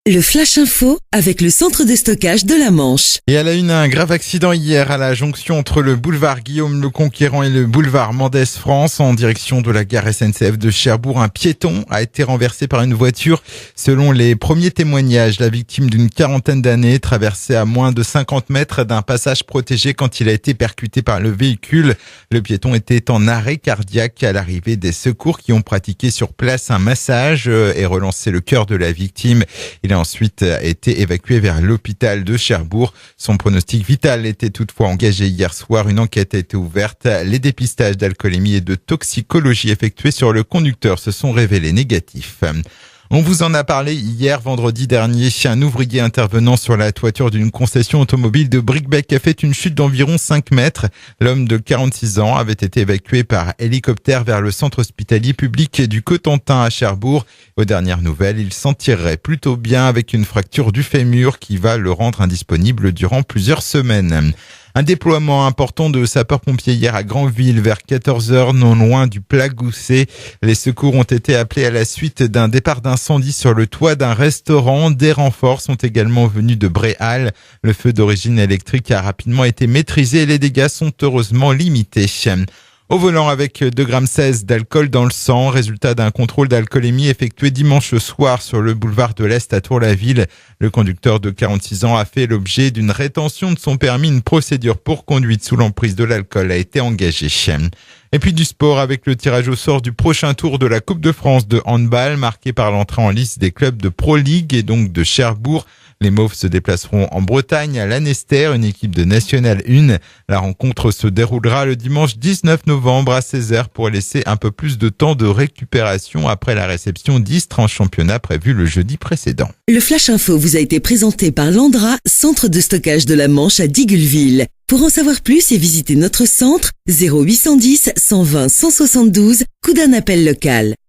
Le Flash Info avec le centre de stockage de la Manche. Et à la une, un grave accident hier à la jonction entre le boulevard Guillaume le Conquérant et le boulevard Mendès France en direction de la gare SNCF de Cherbourg. Un piéton a été renversé par une voiture. Selon les premiers témoignages, la victime d'une quarantaine d'années traversait à moins de 50 mètres d'un passage protégé quand il a été percuté par le véhicule. Le piéton était en arrêt cardiaque à l'arrivée des secours qui ont pratiqué sur place un massage et relancé le cœur de la victime. Il a ensuite été évacué vers l'hôpital de Cherbourg. Son pronostic vital était toutefois engagé hier soir. Une enquête a été ouverte. Les dépistages d'alcoolémie et de toxicologie effectués sur le conducteur se sont révélés négatifs. On vous en a parlé hier, vendredi dernier. Un ouvrier intervenant sur la toiture d'une concession automobile de Bricbec a fait une chute d'environ 5 mètres. L'homme de 46 ans avait été évacué par hélicoptère vers le centre hospitalier public du Cotentin à Cherbourg. Aux dernières nouvelles, il s'en tirerait plutôt bien avec une fracture du fémur qui va le rendre indisponible durant plusieurs semaines. Un déploiement important de sapeurs-pompiers hier à Granville vers 14h, non loin du Plat Gousset. Les secours ont été appelés à la suite d'un départ d'incendie sur le toit d'un restaurant. Des renforts sont également venus de Bréal. Le feu d'origine électrique a rapidement été maîtrisé et les dégâts sont heureusement limités. Au volant avec 2,16 g d'alcool dans le sang, résultat d'un contrôle d'alcoolémie effectué dimanche soir sur le boulevard de l'Est à Tour-la-Ville. Le conducteur de 46 ans a fait l'objet d'une rétention de son permis. Une procédure pour conduite sous l'emprise de l'alcool a été engagée. Et puis du sport avec le tirage au sort du prochain tour de la Coupe de France de handball, marqué par l'entrée en lice des clubs de Pro League et donc de Cherbourg. Les Mauves se déplaceront en Bretagne à Lanester, une équipe de National 1. La rencontre se déroulera le dimanche 19 novembre à 16h pour laisser un peu plus de temps de récupération après la réception d'Istres en championnat prévue le jeudi précédent. Le Flash Info vous a été présenté par Landra, centre de stockage de la Manche à Digueulville. Pour en savoir plus et visiter notre centre, 0810 120 172, coup d'un appel local.